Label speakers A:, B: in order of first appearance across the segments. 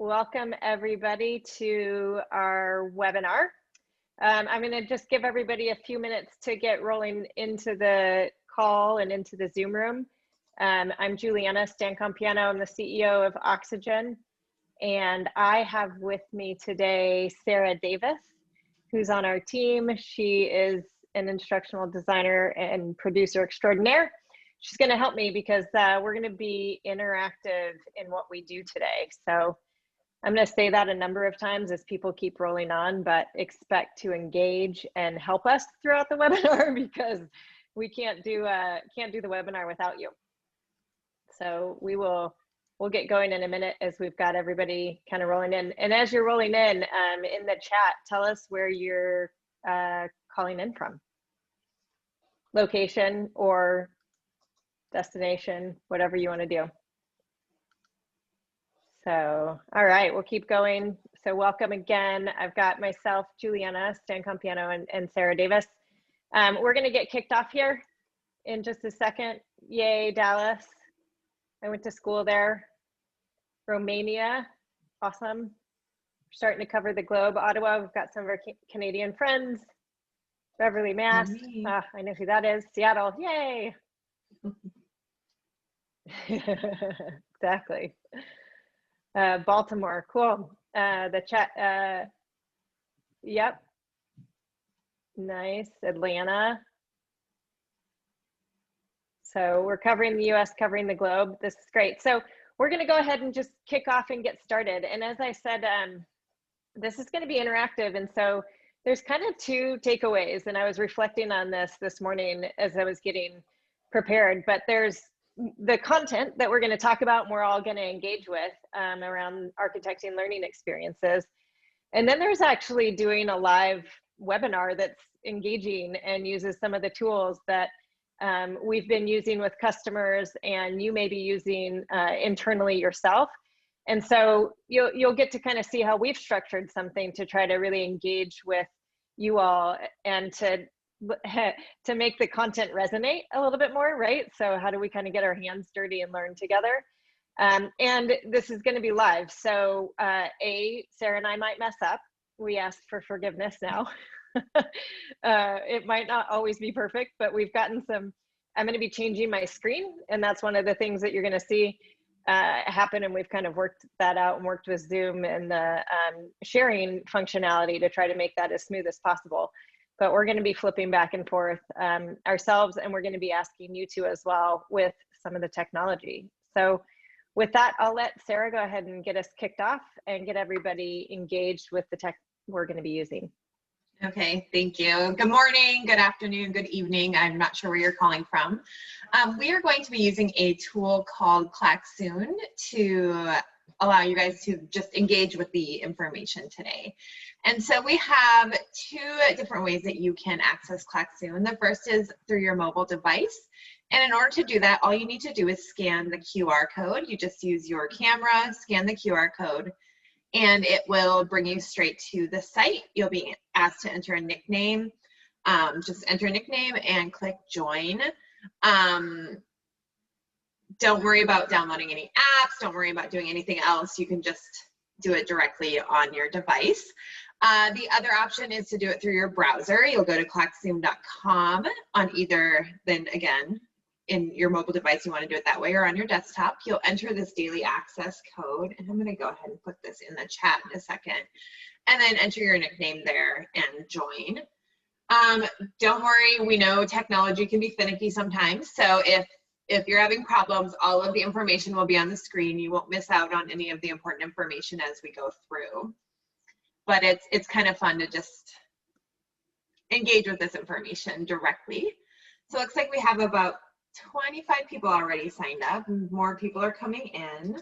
A: Welcome everybody to our webinar. I'm going to just give everybody a few minutes to get rolling into the call and into the Zoom room. I'm Juliana Stancampiano. I'm the CEO of Oxygen, and I have with me today Sarah Davis, who's on our team. She is an instructional designer and producer extraordinaire. She's going to help me because we're going to be interactive in what we do today. So I'm going to say that a number of times as people keep rolling on, but expect to engage and help us throughout the webinar because we can't do the webinar without you. So we'll get going in a minute as we've got everybody kind of rolling in. And as you're rolling in the chat, tell us where you're calling in from. Location or destination, whatever you want to do. So, all right, we'll keep going. So welcome again. I've got myself, Juliana Stancampiano, and Sarah Davis. We're going to get kicked off here in just a second. Yay, Dallas. I went to school there. Romania, awesome. Starting to cover the globe. Ottawa, we've got some of our Canadian friends. Beverly, Mass. I know who that is. Seattle, yay. Exactly. Baltimore, cool. The chat, yep. Nice, Atlanta. So we're covering the US, covering the globe. This is great. So we're gonna go ahead and just kick off and get started. And as I said, this is gonna be interactive. And so there's kind of two takeaways. And I was reflecting on this morning as I was getting prepared, but there's the content that we're going to talk about and we're all going to engage with around architecting learning experiences. And then there's actually doing a live webinar that's engaging and uses some of the tools that we've been using with customers and you may be using internally yourself. And so you'll get to kind of see how we've structured something to try to really engage with you all and to make the content resonate a little bit more, right? So how do we kind of get our hands dirty and learn together? And this is going to be live. So Sarah and I might mess up. We ask for forgiveness now. It might not always be perfect, but we've gotten some, I'm going to be changing my screen. And that's one of the things that you're going to see happen. And we've kind of worked that out and worked with Zoom and the sharing functionality to try to make that as smooth as possible. But we're going to be flipping back and forth ourselves, and we're going to be asking you to as well with some of the technology. So with that, I'll let Sarah go ahead and get us kicked off and get everybody engaged with the tech we're going to be using.
B: Okay, thank you. Good morning, good afternoon, good evening. I'm not sure where you're calling from. We are going to be using a tool called Klaxoon to allow you guys to just engage with the information today. And so we have two different ways that you can access Klaxoon. The first is through your mobile device. And in order to do that, all you need to do is scan the QR code. You just use your camera, scan the QR code, and it will bring you straight to the site. You'll be asked to enter a nickname. Just enter a nickname and click join. Don't worry about downloading any apps. Don't worry about doing anything else. You can just do it directly on your device. The other option is to do it through your browser. You'll go to klaxoon.com on either, then again, in your mobile device, you want to do it that way, or on your desktop. You'll enter this daily access code, and I'm going to go ahead and put this in the chat in a second, and then enter your nickname there and join. Don't worry, we know technology can be finicky sometimes, so if you're having problems, all of the information will be on the screen. You won't miss out on any of the important information as we go through. But it's kind of fun to just engage with this information directly. So it looks like we have about 25 people already signed up. More people are coming in.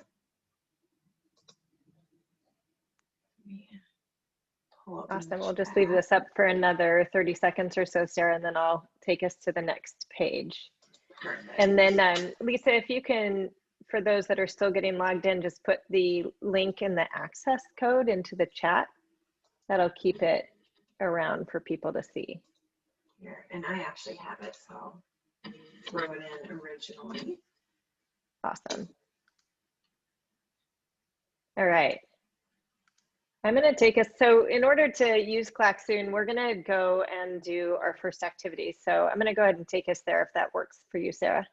A: Awesome. We'll just leave this up for another 30 seconds or so, Sarah, and then I'll take us to the next page. Perfect. And then Lisa, if you can, for those that are still getting logged in, just put the link and the access code into the chat. That'll keep it around for people to see.
B: Here, and I actually have it, so throw it in originally.
A: Awesome. All right. I'm going to take us, so in order to use Klaxoon, we're going to go and do our first activity. So I'm going to go ahead and take us there if that works for you, Sarah.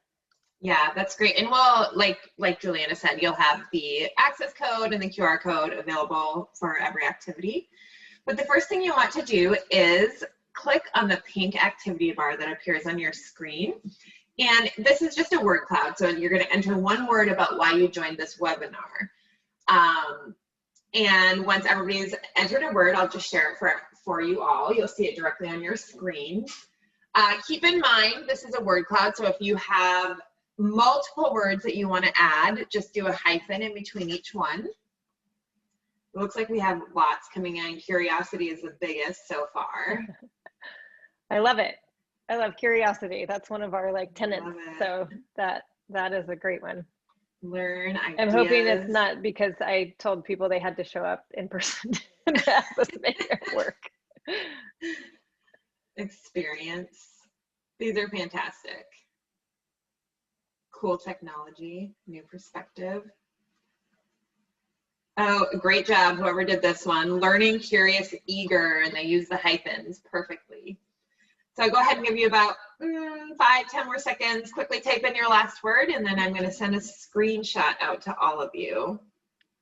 B: Yeah, that's great. And well, like Juliana said, you'll have the access code and the QR code available for every activity. But the first thing you want to do is click on the pink activity bar that appears on your screen. And this is just a word cloud. So you're going to enter one word about why you joined this webinar. And once everybody's entered a word, I'll just share it for you all. You'll see it directly on your screen. Keep in mind, this is a word cloud. So if you have multiple words that you want to add, just do a hyphen in between each one. It looks like we have lots coming in. Curiosity is the biggest so far.
A: I love it. I love curiosity. That's one of our like tenets. So that is a great one.
B: Learn ideas.
A: I'm hoping it's not because I told people they had to show up in person to have us make their work.
B: Experience. These are fantastic. Cool technology, new perspective. Oh, great job, whoever did this one. Learning, curious, eager, and they use the hyphens perfectly. So I'll go ahead and give you about 5-10 more seconds. Quickly type in your last word, and then I'm going to send a screenshot out to all of you.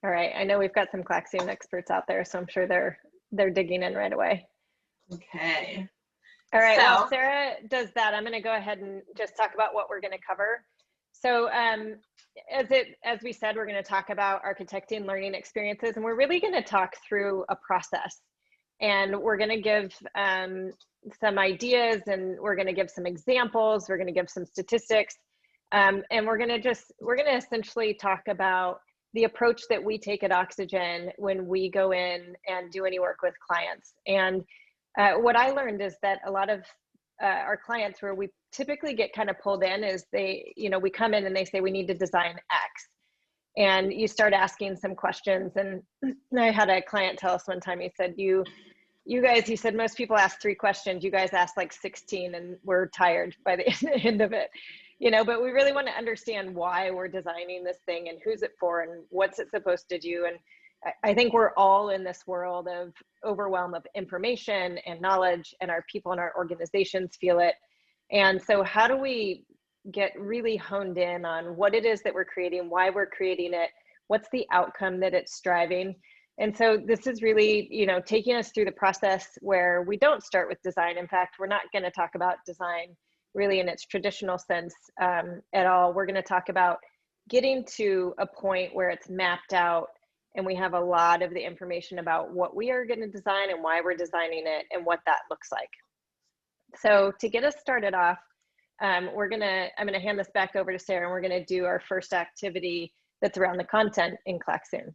A: All right, I know we've got some Klaxoon experts out there, so I'm sure they're digging in right away.
B: Okay.
A: All right, while Sarah does that, I'm going to go ahead and just talk about what we're going to cover. So as we said, we're going to talk about architecting learning experiences, and we're really going to talk through a process. And we're going to give some ideas, and we're going to give some examples. We're going to give some statistics, and we're going to essentially talk about the approach that we take at Oxygen when we go in and do any work with clients. And what I learned is that a lot of our clients, where we typically get kind of pulled in, is we come in and they say we need to design X, and you start asking some questions. And I had a client tell us one time, he said, you guys, he said, most people ask 3 questions, you guys ask like 16, and we're tired by the end of it, but we really want to understand why we're designing this thing and who's it for and what's it supposed to do. And I think we're all in this world of overwhelm of information and knowledge, and our people and our organizations feel it. And so how do we get really honed in on what it is that we're creating, why we're creating it, what's the outcome that it's striving? And so this is really, taking us through the process where we don't start with design. In fact, we're not going to talk about design really in its traditional sense at all. We're going to talk about getting to a point where it's mapped out, and we have a lot of the information about what we are going to design and why we're designing it and what that looks like. So to get us started off, I'm going to hand this back over to Sarah, and we're going to do our first activity that's around the content in Klaxoon.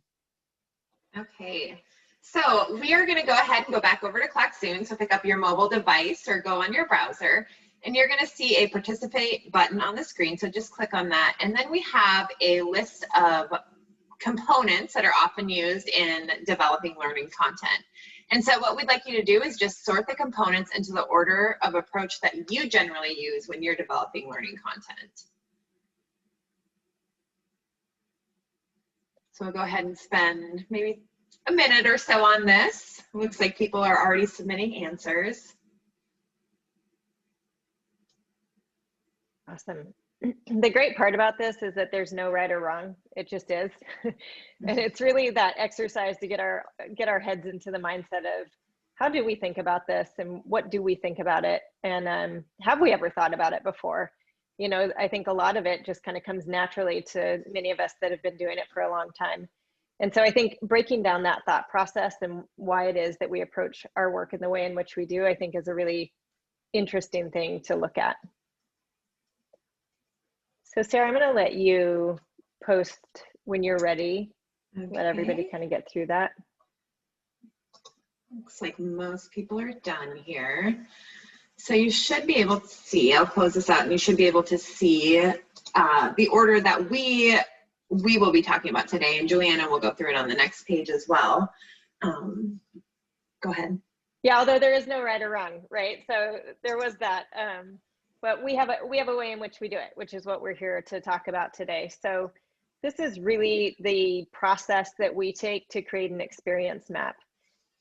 B: Okay, so we are going to go ahead and go back over to Klaxoon. So pick up your mobile device or go on your browser, and you're going to see a participate button on the screen. So just click on that. And then we have a list of components that are often used in developing learning content. And so what we'd like you to do is just sort the components into the order of approach that you generally use when you're developing learning content. So we'll go ahead and spend maybe a minute or so on this. Looks like people are already submitting answers.
A: Awesome. The great part about this is that there's no right or wrong. It just is. And it's really that exercise to get our heads into the mindset of how do we think about this, and what do we think about it, and have we ever thought about it before? I think a lot of it just kind of comes naturally to many of us that have been doing it for a long time. And so I think breaking down that thought process and why it is that we approach our work in the way in which we do, I think is a really interesting thing to look at. So Sarah, I'm going to let you post when you're ready. Okay. Let everybody kind of get through that.
B: Looks like most people are done here. So you should be able to see, I'll close this out, and you should be able to see the order that we will be talking about today, and Juliana will go through it on the next page as well. Go ahead.
A: Yeah, although there is no right or wrong, right? So there was that, but we have a way in which we do it, which is what we're here to talk about today. So this is really the process that we take to create an experience map.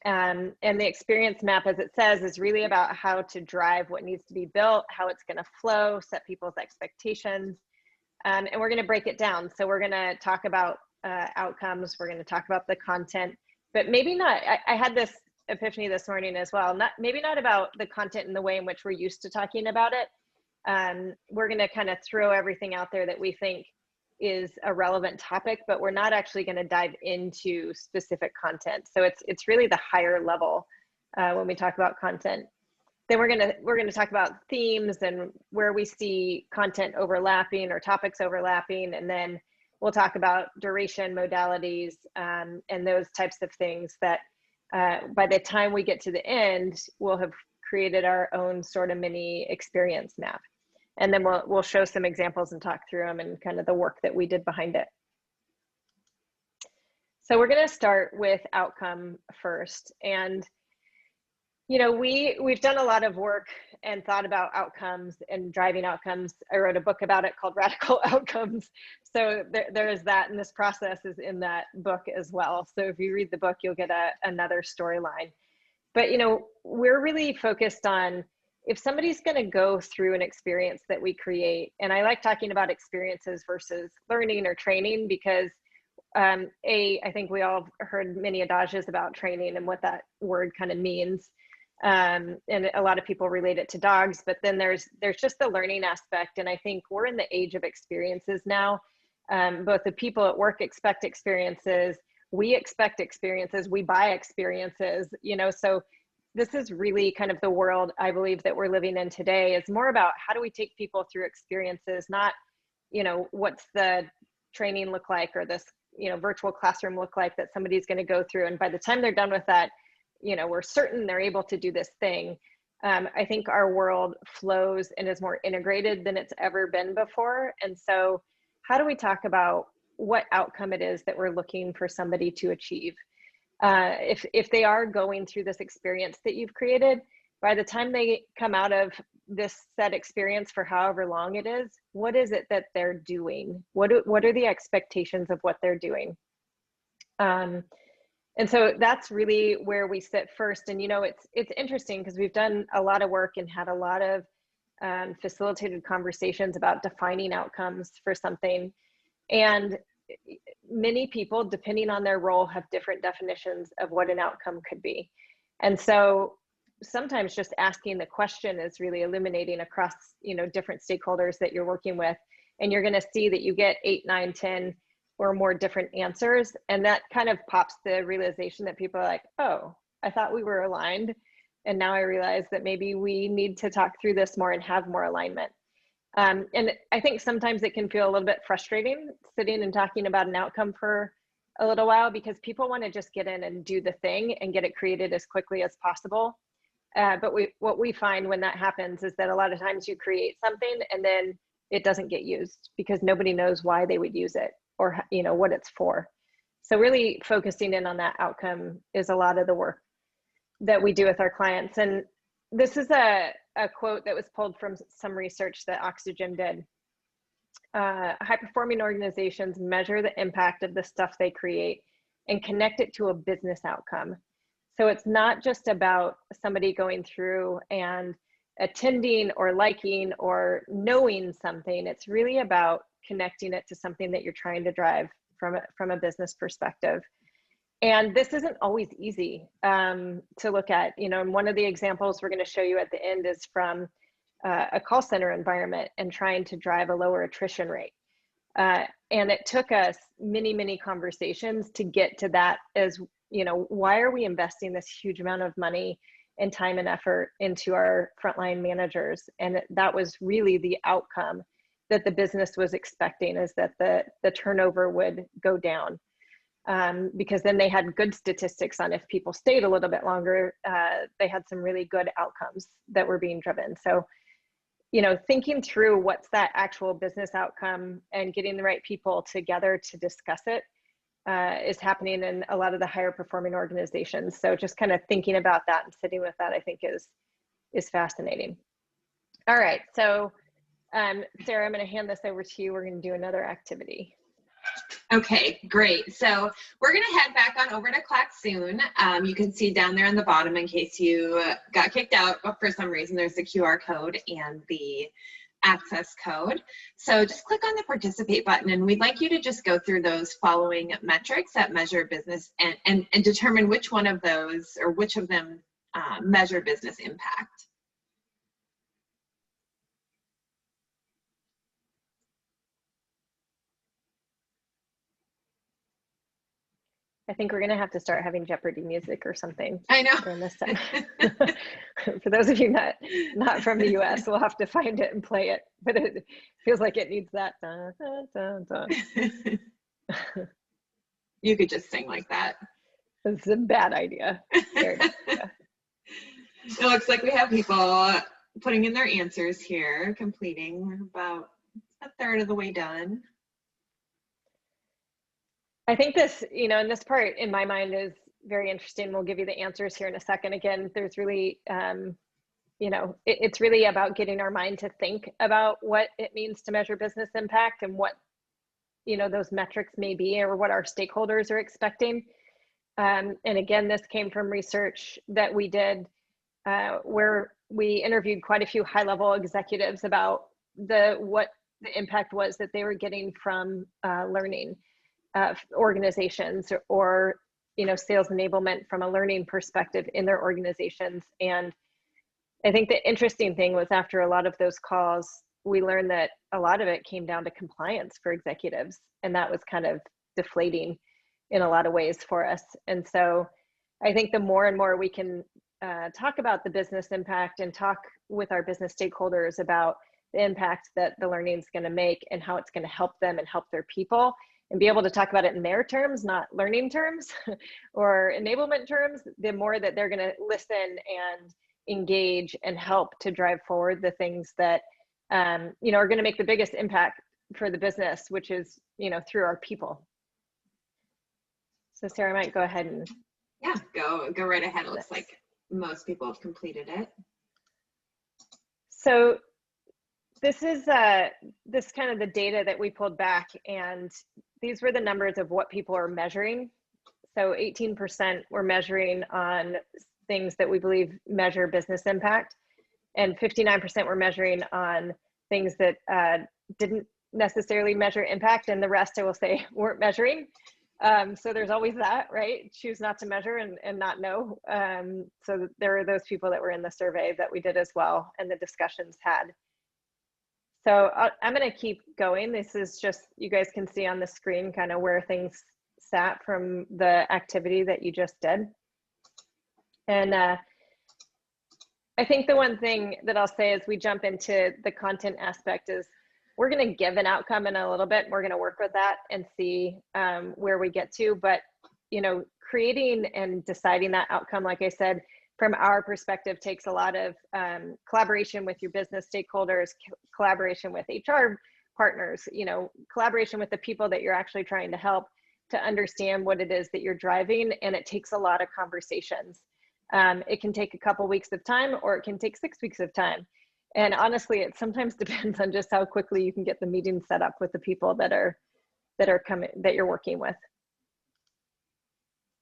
A: And the experience map, as it says, is really about how to drive what needs to be built, how it's going to flow, set people's expectations. And we're going to break it down. So we're going to talk about outcomes. We're going to talk about the content, but maybe not. I had this epiphany this morning as well. Maybe not about the content in the way in which we're used to talking about it. We're going to kind of throw everything out there that we think is a relevant topic, but we're not actually going to dive into specific content. So it's really the higher level when we talk about content. Then we're going to talk about themes and where we see content overlapping or topics overlapping, and then we'll talk about duration, modalities, and those types of things that by the time we get to the end, we'll have created our own sort of mini experience map. And then we'll show some examples and talk through them and kind of the work that we did behind it. So we're going to start with outcome first. And, you know, we've done a lot of work and thought about outcomes and driving outcomes. I wrote a book about it called Radical Outcomes. So there is that, and this process is in that book as well. So if you read the book, you'll get another storyline. But, you know, we're really focused on, if somebody's going to go through an experience that we create, and I like talking about experiences versus learning or training, because I think we all heard many adages about training and what that word kind of means. And a lot of people relate it to dogs, but then there's just the learning aspect. And I think we're in the age of experiences now. Both the people at work expect experiences, we expect experiences, we buy experiences, you know, so this is really kind of the world I believe that we're living in today. Is more about how do we take people through experiences, not, you know, what's the training look like or this, you know, virtual classroom look like that somebody's going to go through. And by the time they're done with that, you know, we're certain they're able to do this thing. I think our world flows and is more integrated than it's ever been before. And so how do we talk about what outcome it is that we're looking for somebody to achieve? If they are going through this experience that you've created, by the time they come out of this set experience for however long it is, what is it that they're doing? What are the expectations of what they're doing? And so that's really where we sit first. And, you know, it's interesting because we've done a lot of work and had a lot of facilitated conversations about defining outcomes for something. And many people, depending on their role, have different definitions of what an outcome could be. And so sometimes just asking the question is really illuminating across, you know, different stakeholders that you're working with. And you're going to see that you get 8, 9, 10 or more different answers. And that kind of pops the realization that people are like, oh, I thought we were aligned. And now I realize that maybe we need to talk through this more and have more alignment. And I think sometimes it can feel a little bit frustrating sitting and talking about an outcome for a little while, because people want to just get in and do the thing and get it created as quickly as possible. But what we find when that happens is that a lot of times you create something and then it doesn't get used because nobody knows why they would use it or, you know, what it's for. So really focusing in on that outcome is a lot of the work that we do with our clients. And this is a quote that was pulled from some research that Oxygen did. High-performing organizations measure the impact of the stuff they create and connect it to a business outcome. So it's not just about somebody going through and attending or liking or knowing something. It's really about connecting it to something that you're trying to drive from a business perspective. And this isn't always easy to look at, you know, and one of the examples we're going to show you at the end is from a call center environment and trying to drive a lower attrition rate. And it took us many, many conversations to get to that, as, you know, why are we investing this huge amount of money and time and effort into our frontline managers? And that was really the outcome that the business was expecting, is that the turnover would go down. Because then they had good statistics on if people stayed a little bit longer, they had some really good outcomes that were being driven. So, you know, thinking through what's that actual business outcome and getting the right people together to discuss it is happening in a lot of the higher performing organizations. So just kind of thinking about that and sitting with that, I think is fascinating. All right, so Sarah, I'm going to hand this over to you. We're going to do another activity.
B: Okay, great. So we're going to head back on over to Klaxoon. You can see down there on the bottom, in case you got kicked out, but for some reason there's the QR code and the access code. So just click on the participate button, and we'd like you to just go through those following metrics that measure business and determine which one of those or which of them measure business impact.
A: I think we're going to have to start having Jeopardy music or something.
B: I know.
A: During this time. For those of you not from the US, we'll have to find it and play it. But it feels like it needs that. Dun, dun, dun, dun.
B: You could just sing like that.
A: It's a bad idea.
B: It looks like we have people putting in their answers here, completing. We're about a third of the way done.
A: I think this, and this part in my mind is very interesting. We'll give you the answers here in a second. Again, there's really, it's really about getting our mind to think about what it means to measure business impact and what, those metrics may be or what our stakeholders are expecting. And again, this came from research that we did where we interviewed quite a few high-level executives about what the impact was that they were getting from learning. Organizations or sales enablement from a learning perspective in their organizations. And I think the interesting thing was after a lot of those calls, we learned that a lot of it came down to compliance for executives, and that was kind of deflating in a lot of ways for us. And so I think the more and more we can talk about the business impact and talk with our business stakeholders about the impact that the learning is going to make and how it's going to help them and help their people, and be able to talk about it in their terms, not learning terms or enablement terms, the more that they're going to listen and engage and help to drive forward the things that are going to make the biggest impact for the business, which is through our people. So Sarah might go ahead and
B: go right ahead. It looks like most people have completed it.
A: So this is this kind of the data that we pulled back, and these were the numbers of what people are measuring. So 18% were measuring on things that we believe measure business impact, and 59% were measuring on things that didn't necessarily measure impact, and the rest, I will say, weren't measuring. So there's always that, right? Choose not to measure and not know. So there are those people that were in the survey that we did as well, and the discussions had. So I'm going to keep going. This is just, you guys can see on the screen kind of where things sat from the activity that you just did. And I think the one thing that I'll say as we jump into the content aspect is we're going to give an outcome in a little bit. We're going to work with that and see where we get to. But, creating and deciding that outcome, like I said, from our perspective, takes a lot of collaboration with your business stakeholders, collaboration with HR partners, collaboration with the people that you're actually trying to help to understand what it is that you're driving. And it takes a lot of conversations. It can take a couple weeks of time, or it can take 6 weeks of time. And honestly, it sometimes depends on just how quickly you can get the meeting set up with the people that you're working with.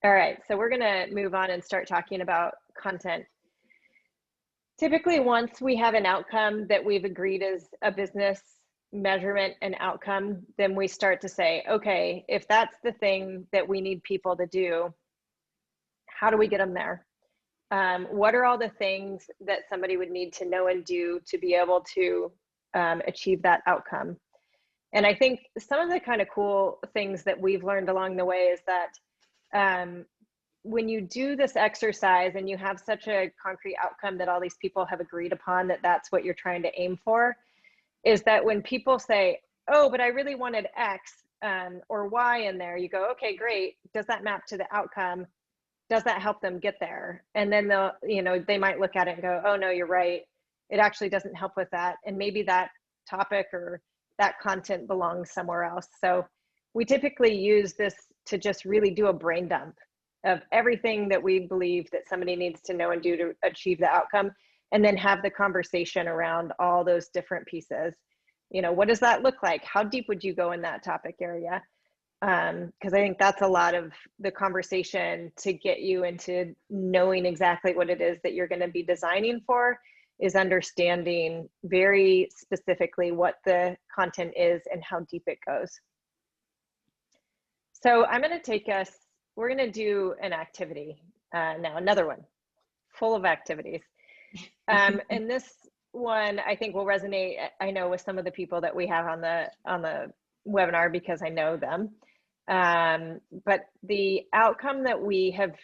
A: All right, so we're gonna move on and start talking about content. Typically, once we have an outcome that we've agreed is a business measurement and outcome, then we start to say, okay, if that's the thing that we need people to do, how do we get them there? What are all the things that somebody would need to know and do to be able to achieve that outcome? And I think some of the kind of cool things that we've learned along the way is that when you do this exercise and you have such a concrete outcome that all these people have agreed upon that that's what you're trying to aim for, is that when people say, oh, but I really wanted X or Y in there, you go, okay, great. Does that map to the outcome? Does that help them get there? And then they'll, they might look at it and go, oh no, you're right. It actually doesn't help with that. And maybe that topic or that content belongs somewhere else. So we typically use this to just really do a brain dump of everything that we believe that somebody needs to know and do to achieve the outcome, and then have the conversation around all those different pieces. What does that look like? How deep would you go in that topic area? Because I think that's a lot of the conversation to get you into knowing exactly what it is that you're going to be designing for, is understanding very specifically what the content is and how deep it goes. So I'm going to take us, we're going to do an activity now, another one full of activities. And this one I think will resonate, I know, with some of the people that we have on the webinar, because I know them. But the outcome that we have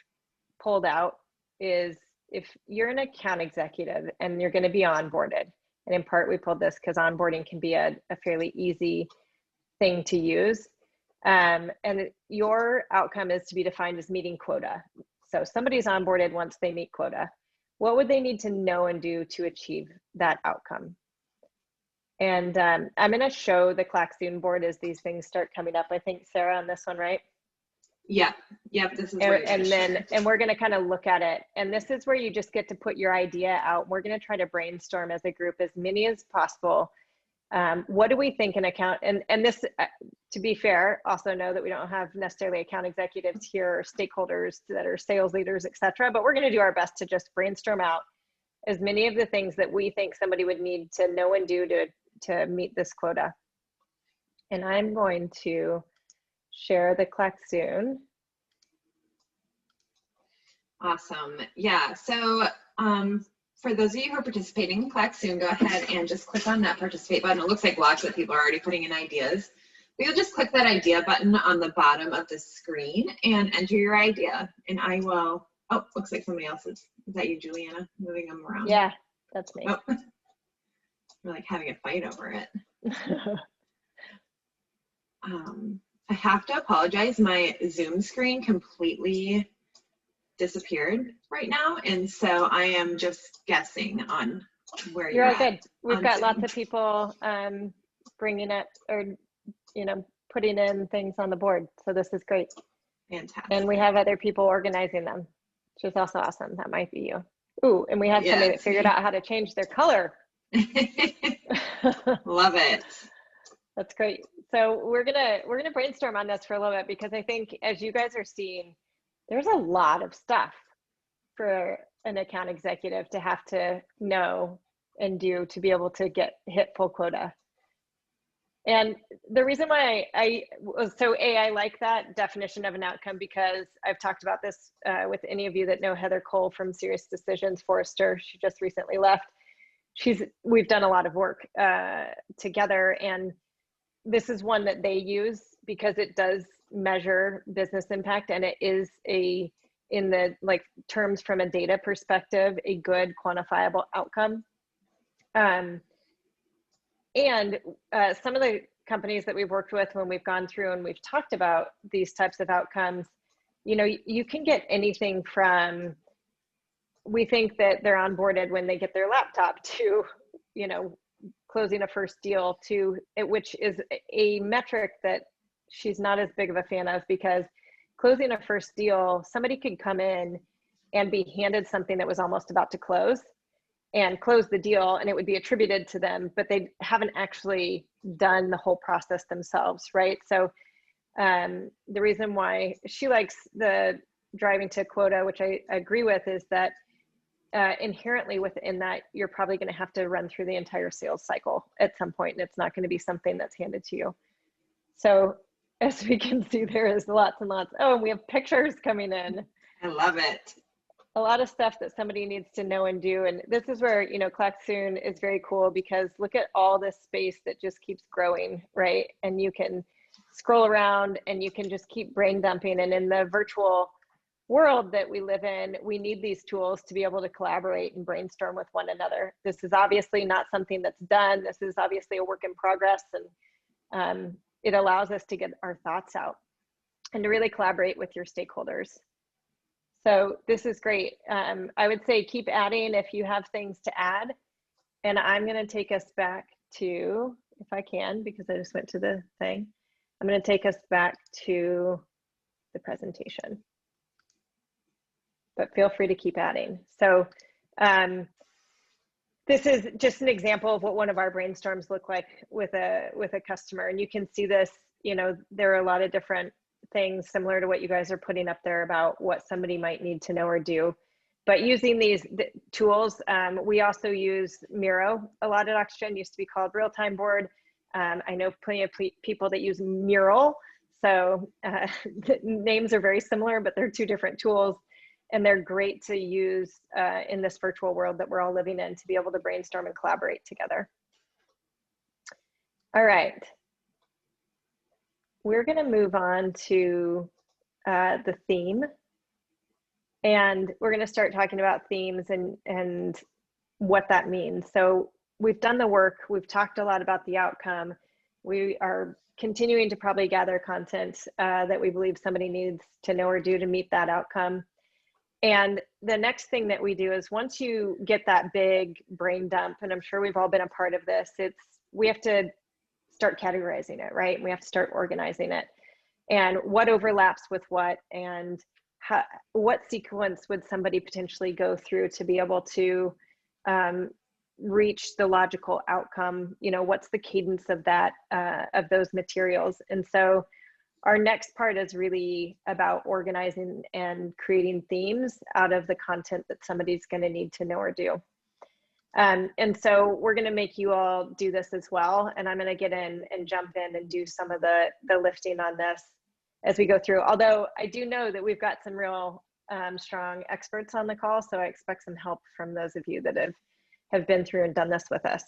A: pulled out is, if you're an account executive and you're going to be onboarded, and in part we pulled this because onboarding can be a fairly easy thing to use, and your outcome is to be defined as meeting quota. So somebody's onboarded once they meet quota. What would they need to know and do to achieve that outcome? And I'm going to show the Klaxoon board as these things start coming up. I think, Sarah, on this one, right?
B: Yeah. This is
A: and we're going to kind of look at it. And this is where you just get to put your idea out. We're going to try to brainstorm as a group as many as possible. What do we think an account, and this, to be fair, also know that we don't have necessarily account executives here or stakeholders that are sales leaders, et cetera, but we're going to do our best to just brainstorm out as many of the things that we think somebody would need to know and do to meet this quota. And I'm going to share the Klaxoon.
B: Awesome. Yeah. So for those of you who are participating in Klaxoon, go ahead and just click on that participate button. It looks like lots of people are already putting in ideas. But you'll just click that idea button on the bottom of the screen and enter your idea. And I will, oh, looks like somebody else is that you, Juliana, moving them around?
A: Yeah, that's me.
B: Oh. We're like having a fight over it. I have to apologize. My Zoom screen completely disappeared right now, and so I am just guessing on where you're at.
A: Good. We've got lots of people bringing it, or putting in things on the board, so this is great.
B: Fantastic.
A: And we have other people organizing them, which is also awesome. That might be you. Ooh, and we had somebody that figured out how to change their color.
B: Love it.
A: That's great. So we're gonna brainstorm on this for a little bit, because I think, as you guys are seeing, there's a lot of stuff for an account executive to have to know and do to be able to hit full quota. And the reason why I like that definition of an outcome, because I've talked about this with any of you that know Heather Cole from Serious Decisions Forrester. She just recently left. We've done a lot of work together, and this is one that they use because it does measure business impact, and it is in the terms from a data perspective, a good quantifiable outcome. And some of the companies that we've worked with, when we've gone through and we've talked about these types of outcomes, you can get anything from, we think that they're onboarded when they get their laptop, to, closing a first deal, to which is a metric that she's not as big of a fan of, because closing a first deal, somebody could come in and be handed something that was almost about to close and close the deal, and it would be attributed to them, but they haven't actually done the whole process themselves, right? So the reason why she likes the driving to quota, which I agree with, is that inherently within that, you're probably going to have to run through the entire sales cycle at some point, and it's not going to be something that's handed to you. So as we can see, there is lots and lots. Oh, and we have pictures coming in.
B: I love it.
A: A lot of stuff that somebody needs to know and do. And this is where, Klaxoon is very cool, because look at all this space that just keeps growing, right? And you can scroll around and you can just keep brain dumping. And in the virtual world that we live in, we need these tools to be able to collaborate and brainstorm with one another. This is obviously not something that's done. This is obviously a work in progress, and it allows us to get our thoughts out and to really collaborate with your stakeholders. So this is great. I would say keep adding if you have things to add. And I'm going to take us back to, if I can, because I just went to the thing, I'm going to take us back to the presentation. But feel free to keep adding. So this is just an example of what one of our brainstorms look like with a customer. And you can see this you know, there are a lot of different things similar to what you guys are putting up there about what somebody might need to know or do. But using these tools, we also use Miro a lot at Oxygen. Used to be called Real-Time Board. I know plenty of people that use Mural. So the names are very similar, but they're two different tools. And they're great to use in this virtual world that we're all living in to be able to brainstorm and collaborate together. All right. We're going to move on to the theme. And we're going to start talking about themes and what that means. So we've done the work. We've talked a lot about the outcome. We are continuing to probably gather content that we believe somebody needs to know or do to meet that outcome. And the next thing that we do is once you get that big brain dump, and I'm sure we've all been a part of this, we have to start categorizing it, right? We have to start organizing it. And what overlaps with what, and what sequence would somebody potentially go through to be able to reach the logical outcome? You know, what's the cadence of that, of those materials? And so our next part is really about organizing and creating themes out of the content that somebody's going to need to know or do. And so we're going to make you all do this as well. And I'm going to get in and jump in and do some of the lifting on this as we go through. Although I do know that we've got some real strong experts on the call. So I expect some help from those of you that have been through and done this with us.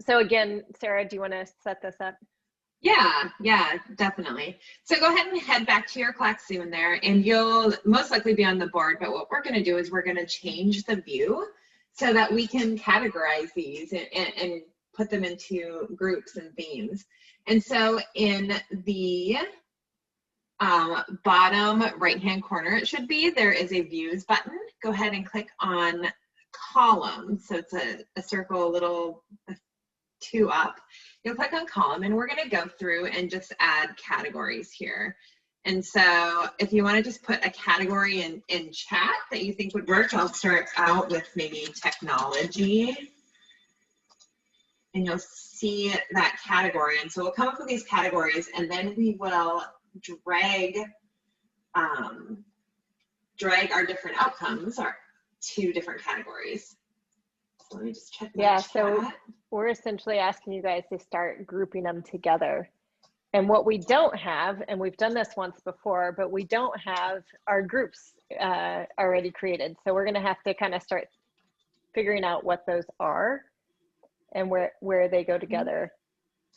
A: So again, Sarah, do you want to set this up?
B: Yeah, definitely. So go ahead and head back to your Classroom there, and you'll most likely be on the board. But what we're going to do is we're going to change the view so that we can categorize these and put them into groups and themes. And so in the bottom right-hand corner, it should be, there is a Views button. Go ahead and click on Columns. So it's a circle, a little two up. You'll click on Column, and we're going to go through and just add categories here. And so if you want to just put a category in chat that you think would work, I'll start out with maybe technology. And you'll see that category. And so we'll come up with these categories, and then we will drag our different outcomes to different categories. So let me just check that chat.
A: So we're essentially asking you guys to start grouping them together. And what we don't have, and we've done this once before, but we don't have our groups already created. So we're going to have to kind of start figuring out what those are and where they go together.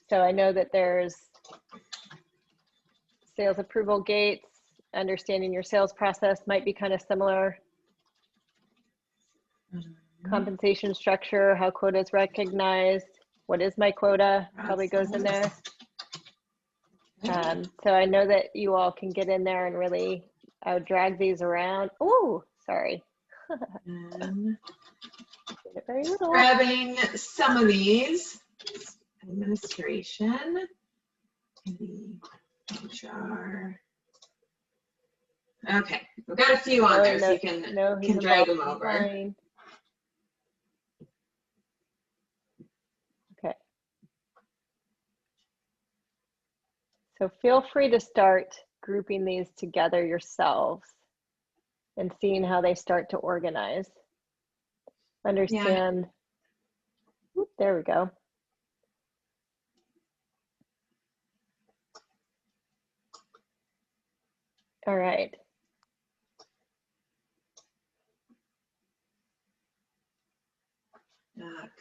A: So I know that there's sales approval gates, understanding your sales process might be kind of similar. Compensation structure, how quota is recognized, what is my quota, probably goes in there. So I know that you all can get in there and really drag these around. Oh, sorry.
B: Grabbing some of these, administration, maybe HR. Okay, we've got a few on there, so you can drag them over.
A: Fine. Okay. So feel free to start grouping these together yourselves and seeing how they start to organize. Understand. Yeah. Oop, there we go. All right.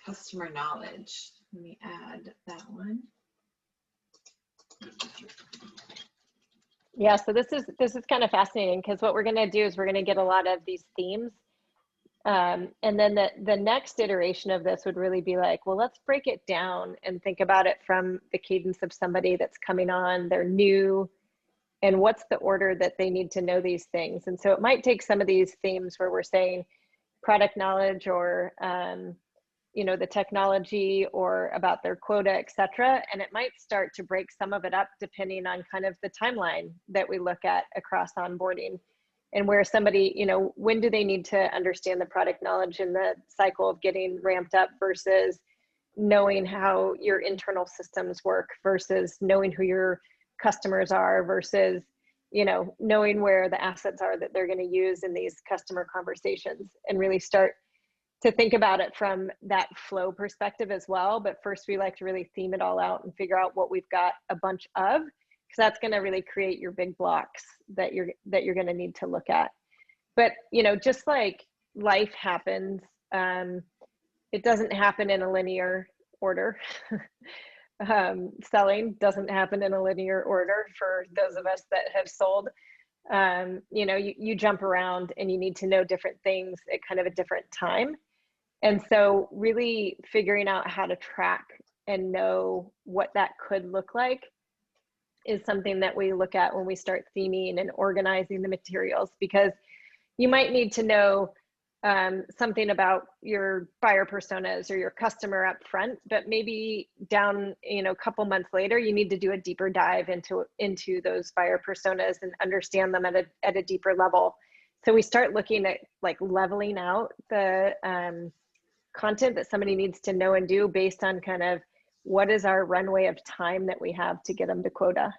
B: Customer knowledge. Let me add that one.
A: Yeah, so this is kind of fascinating because what we're going to do is we're going to get a lot of these themes. And then the next iteration of this would really be like, well, let's break it down and think about it from the cadence of somebody that's coming on, they're new, and what's the order that they need to know these things. And so it might take some of these themes where we're saying product knowledge or, you know, the technology or about their quota, et cetera. And it might start to break some of it up depending on kind of the timeline that we look at across onboarding and where somebody, you know, when do they need to understand the product knowledge in the cycle of getting ramped up versus knowing how your internal systems work versus knowing who your customers are versus, you know, knowing where the assets are that they're going to use in these customer conversations, and really start to think about it from that flow perspective as well. But first, we like to really theme it all out and figure out what we've got a bunch of, because that's going to really create your big blocks that you're going to need to look at. But, you know, just like life happens, it doesn't happen in a linear order. Selling doesn't happen in a linear order for those of us that have sold. You know, you jump around and you need to know different things at kind of a different time. And so really figuring out how to track and know what that could look like is something that we look at when we start theming and organizing the materials, because you might need to know something about your buyer personas or your customer up front, but maybe down, you know, a couple months later, you need to do a deeper dive into those buyer personas and understand them at a deeper level. So we start looking at like leveling out the content that somebody needs to know and do based on kind of what is our runway of time that we have to get them to quota.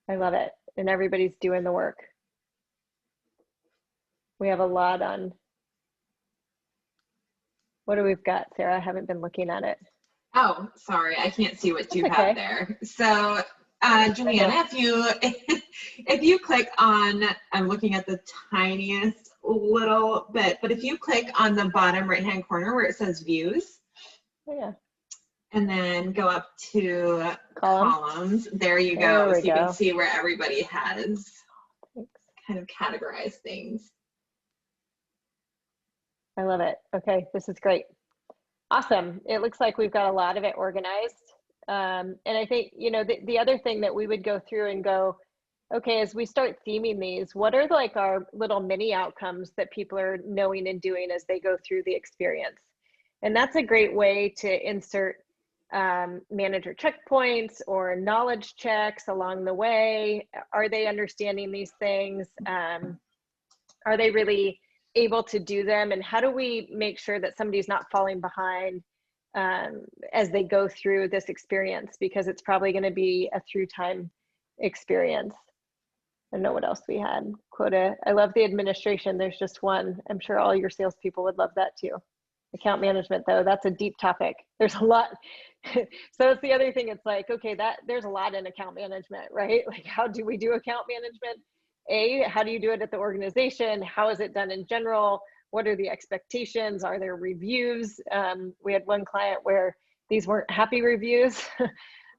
A: I love it. And everybody's doing the work. We have a lot on. What do we've got, Sarah? I haven't been looking at it.
B: Oh, sorry, I can't see what you have there. So, Juliana, if you click on, I'm looking at the tiniest little bit, but if you click on the bottom right-hand corner where it says views,
A: yeah,
B: and then go up to columns, there you go. So you can see where everybody has kind of categorized things.
A: I love it. Okay, this is great. Awesome. It looks like we've got a lot of it organized. And I think, you know, the other thing that we would go through and go, okay, as we start theming these, what are like our little mini outcomes that people are knowing and doing as they go through the experience? And that's a great way to insert manager checkpoints or knowledge checks along the way. Are they understanding these things? Are they really able to do them? And how do we make sure that somebody's not falling behind as they go through this experience? Because it's probably going to be a through time experience. I don't know what else we had. Quota. I love the administration. There's just one. I'm sure all your salespeople would love that too. Account management, though, that's a deep topic. There's a lot. So it's the other thing. It's like, okay, there's a lot in account management, right? Like, how do we do account management? How do you do it at the organization? How is it done in general? What are the expectations? Are there reviews? We had one client where these weren't happy reviews.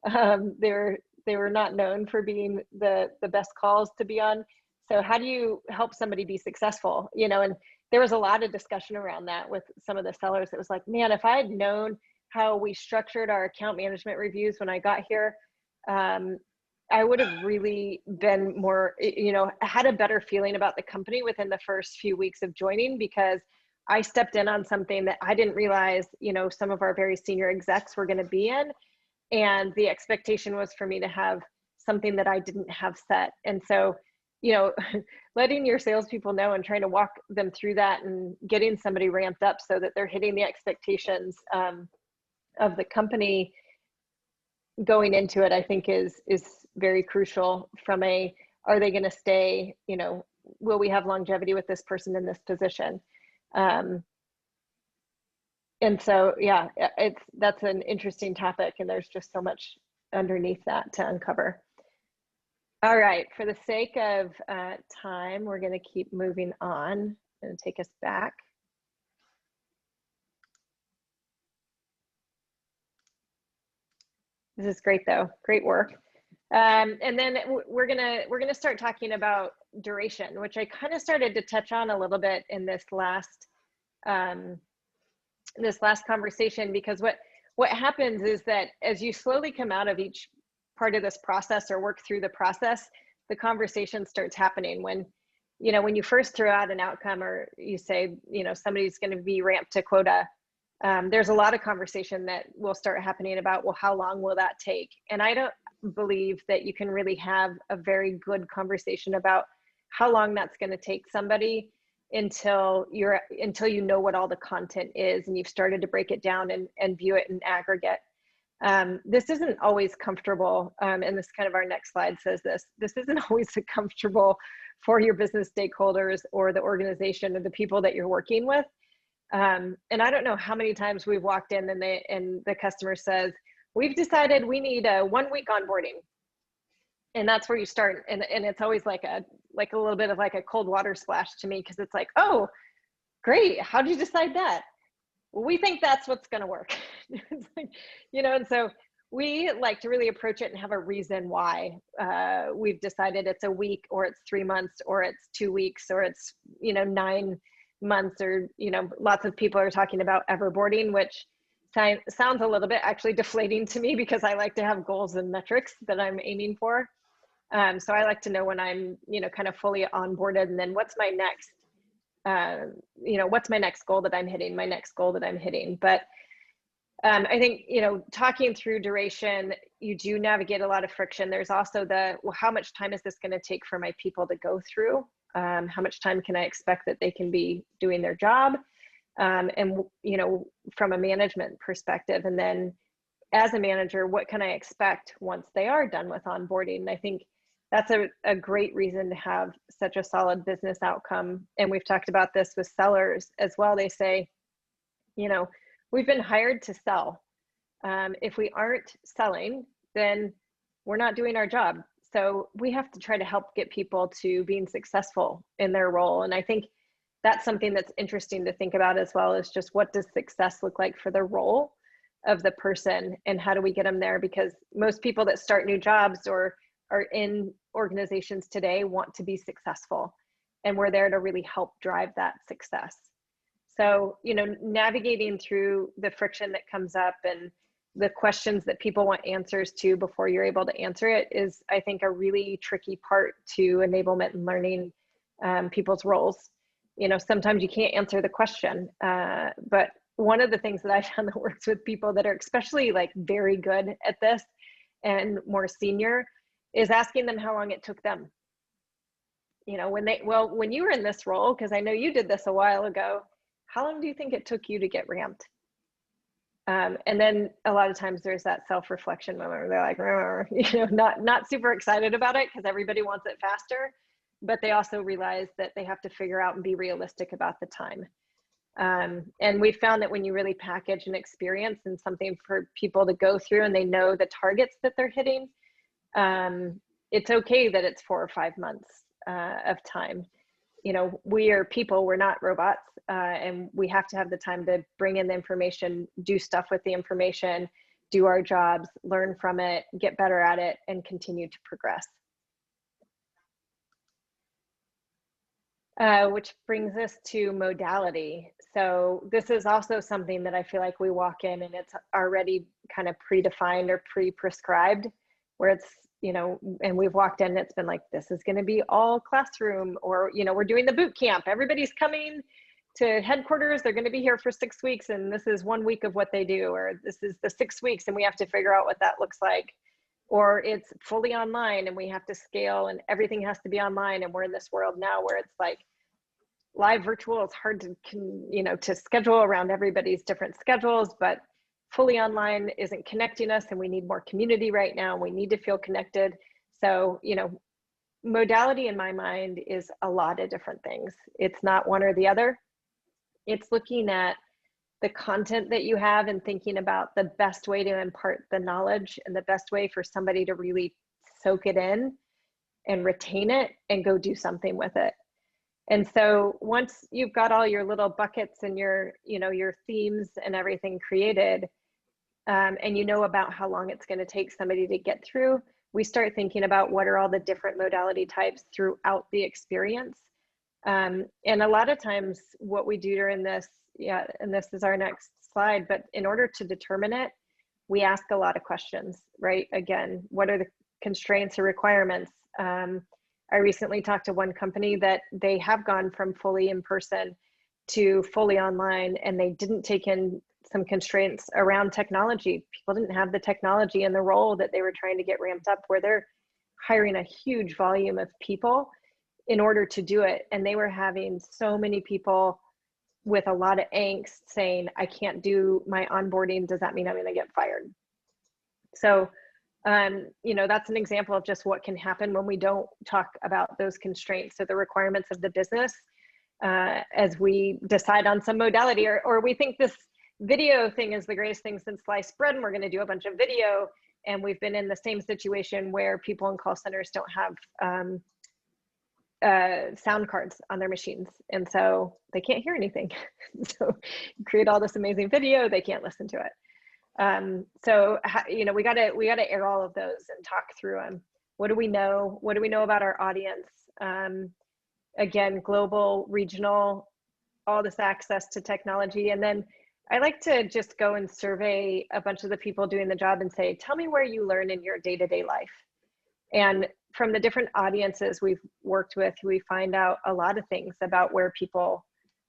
A: They were not known for being the best calls to be on. So how do you help somebody be successful? You know, and there was a lot of discussion around that with some of the sellers. It was like, man, if I had known how we structured our account management reviews when I got here, I would have really been more, you know, had a better feeling about the company within the first few weeks of joining, because I stepped in on something that I didn't realize, you know, some of our very senior execs were going to be in. And the expectation was for me to have something that I didn't have set. And so, you know, letting your salespeople know and trying to walk them through that and getting somebody ramped up so that they're hitting the expectations of the company going into it, I think is very crucial from are they going to stay, you know, will we have longevity with this person in this position? And so, yeah, that's an interesting topic, and there's just so much underneath that to uncover. All right, for the sake of time, we're going to keep moving on and take us back. This is great, though. Great work. And then we're gonna start talking about duration, which I kind of started to touch on a little bit in this last conversation, because what happens is that as you slowly come out of each part of this process or work through the process, the conversation starts happening. When you first throw out an outcome, or you say, you know, somebody's going to be ramped to quota, there's a lot of conversation that will start happening about, well, how long will that take? And I don't believe that you can really have a very good conversation about how long that's going to take somebody until you know what all the content is and you've started to break it down and view it in aggregate. This isn't always comfortable, and this kind of our next slide says this isn't always comfortable for your business stakeholders or the organization or the people that you're working with. And I don't know how many times we've walked in and the customer says, we've decided we need a 1 week onboarding. And that's where you start. And it's always like a little bit of like a cold water splash to me, because it's like, oh, great. How did you decide that? Well, we think that's what's going to work. It's like, and so we like to really approach it and have a reason why we've decided it's a week, or it's 3 months, or it's 2 weeks, or it's 9 months, or lots of people are talking about everboarding, which sounds a little bit actually deflating to me, because I like to have goals and metrics that I'm aiming for. So I like to know when I'm kind of fully onboarded, and then what's my next what's my next goal that I'm hitting, But I think, talking through duration, you do navigate a lot of friction. There's also how much time is this going to take for my people to go through? How much time can I expect that they can be doing their job? And, from a management perspective, and then as a manager, what can I expect once they are done with onboarding? And I think that's a great reason to have such a solid business outcome. And we've talked about this with sellers as well. They say, we've been hired to sell. If we aren't selling, then we're not doing our job. So we have to try to help get people to being successful in their role. And I think that's something that's interesting to think about as well, is just what does success look like for the role of the person, and how do we get them there? Because most people that start new jobs or are in organizations today want to be successful, and we're there to really help drive that success. So, navigating through the friction that comes up and the questions that people want answers to before you're able to answer it is, I think, a really tricky part to enablement and learning people's roles. Sometimes you can't answer the question, but one of the things that I found that works with people that are especially like very good at this and more senior is asking them how long it took them. When you were in this role, because I know you did this a while ago, how long do you think it took you to get ramped? And then a lot of times there's that self-reflection moment where they're like, not super excited about it because everybody wants it faster, but they also realize that they have to figure out and be realistic about the time. And we found that when you really package an experience and something for people to go through, and they know the targets that they're hitting, it's okay that it's 4 or 5 months of time. We are people, we're not robots, and we have to have the time to bring in the information, do stuff with the information, do our jobs, learn from it, get better at it, and continue to progress. Which brings us to modality. So this is also something that I feel like we walk in and it's already kind of predefined or pre-prescribed, where it's, and we've walked in and it's been like, this is going to be all classroom, or, we're doing the boot camp. Everybody's coming to headquarters. They're going to be here for 6 weeks, and this is 1 week of what they do, or this is the 6 weeks and we have to figure out what that looks like. Or it's fully online and we have to scale and everything has to be online. And we're in this world now where it's like live virtual is hard to schedule around everybody's different schedules, but fully online isn't connecting us, and we need more community right now. We need to feel connected. So, modality in my mind is a lot of different things. It's not one or the other. It's looking at the content that you have and thinking about the best way to impart the knowledge and the best way for somebody to really soak it in and retain it and go do something with it. And so once you've got all your little buckets and your themes and everything created, and about how long it's going to take somebody to get through, we start thinking about what are all the different modality types throughout the experience. And a lot of times what we do during this, and this is our next slide, but in order to determine it, we ask a lot of questions, right? Again, what are the constraints or requirements? I recently talked to one company that they have gone from fully in person to fully online, and they didn't take in some constraints around technology. People didn't have the technology in the role that they were trying to get ramped up, where they're hiring a huge volume of people in order to do it. And they were having so many people with a lot of angst saying, I can't do my onboarding. Does that mean I'm going to get fired? So, you know, that's an example of just what can happen when we don't talk about those constraints. So the requirements of the business, as we decide on some modality, or we think this video thing is the greatest thing since sliced bread, and we're going to do a bunch of video. And we've been in the same situation where people in call centers don't have sound cards on their machines, and so they can't hear anything. So you create all this amazing video, they can't listen to it. So you know, we got to air all of those and talk through them. What do we know? What do we know about our audience? Again, global, regional, all this access to technology. And then I like to just go and survey a bunch of the people doing the job and say, tell me where you learn in your day-to-day life. And from the different audiences we've worked with, we find out a lot of things about where people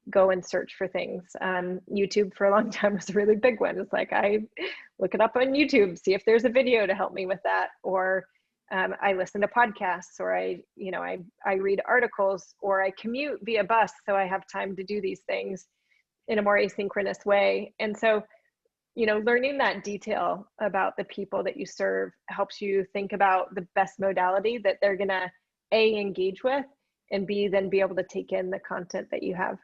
A: go and search for things. YouTube for a long time was a really big one. It's like, I look it up on YouTube, see if there's a video to help me with that. Or I listen to podcasts, or I read articles, or I commute via bus, so I have time to do these things in a more asynchronous way. And so, you know, learning that detail about the people that you serve helps you think about the best modality that they're gonna A, engage with, and B, then be able to take in the content that you have.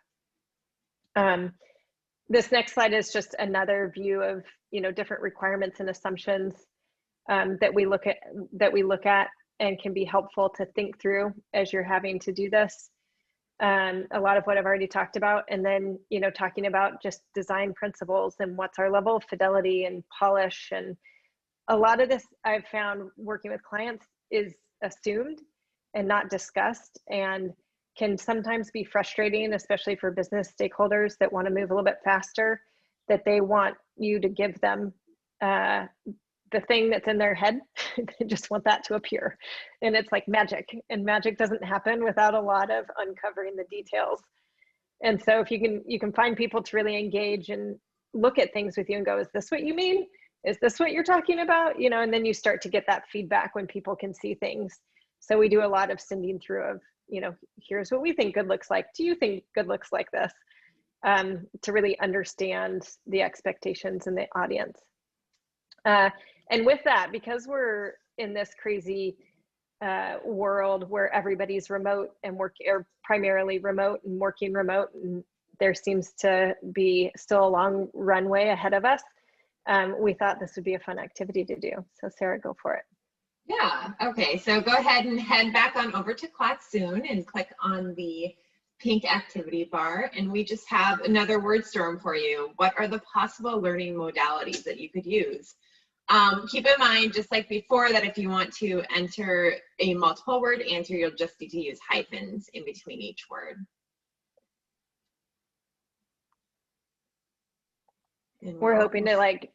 A: This next slide is just another view of, you know, different requirements and assumptions that we look at and can be helpful to think through as you're having to do this. A lot of what I've already talked about, and then, you know, talking about just design principles and what's our level of fidelity and polish. And a lot of this I've found working with clients is assumed and not discussed, and can sometimes be frustrating, especially for business stakeholders that want to move a little bit faster, that they want you to give them the thing that's in their head. They just want that to appear. And it's like magic, and magic doesn't happen without a lot of uncovering the details. And so if you can find people to really engage and look at things with you and go, is this what you mean? Is this what you're talking about? You know, and then you start to get that feedback when people can see things. So we do a lot of sending through of, you know, here's what we think good looks like. Do you think good looks like this? To really understand the expectations in the audience. And with that, because we're in this crazy world where everybody's remote and primarily remote and working remote, and there seems to be still a long runway ahead of us, we thought this would be a fun activity to do. So Sarah, go for it.
B: Yeah, okay, so go ahead and head back on over to Klaxoon and click on the pink activity bar, and we just have another word storm for you. What are the possible learning modalities that you could use? Keep in mind, just like before, that if you want to enter a multiple word answer, you'll just need to use hyphens in between each word.
A: We're hoping to like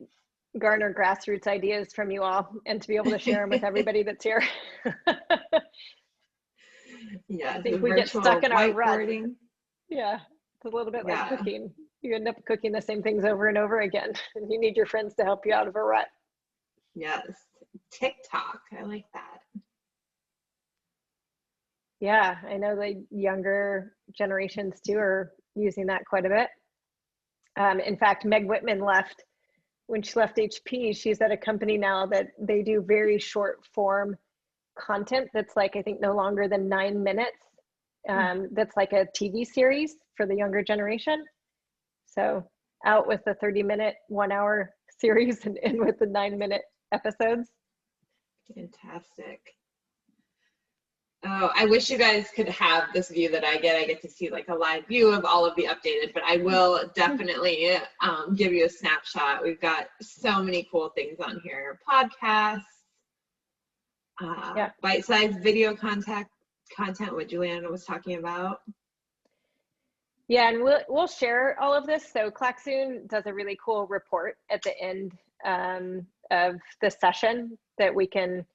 A: garner grassroots ideas from you all and to be able to share them with everybody that's here.
B: Yeah,
A: I think we get stuck in our rut. Yeah, it's a little bit like cooking. You end up cooking the same things over and over again, and you need your friends to help you out of a rut.
B: Yes, TikTok, I like that.
A: Yeah, I know the younger generations too are using that quite a bit. In fact, Meg Whitman left. When she left HP, she's at a company now that they do very short form content that's like, I think no longer than 9 minutes. That's like a TV series for the younger generation. So out with the 30-minute, 1 hour series and in with the 9-minute episodes.
B: Fantastic. Oh, I wish you guys could have this view that I get. I get to see like a live view of all of the updated, but I will definitely give you a snapshot. We've got so many cool things on here. Podcasts, bite-sized video content, what Juliana was talking about.
A: Yeah, and we'll share all of this. So Klaxoon does a really cool report at the end of the session that we can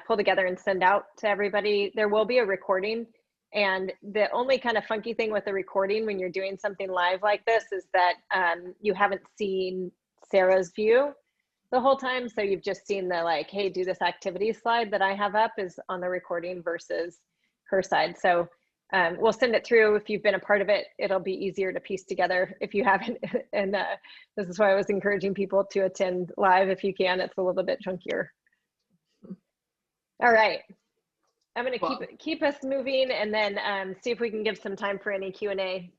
A: pull together and send out to everybody. There will be a recording, and the only kind of funky thing with the recording when you're doing something live like this is that you haven't seen Sarah's view the whole time. So you've just seen the like, hey, do this activity slide that I have up is on the recording versus her side. So we'll send it through. If you've been a part of it, it'll be easier to piece together if you haven't. And this is why I was encouraging people to attend live if you can. It's a little bit chunkier. All right. I'm going to keep us moving, and then see if we can give some time for any Q&A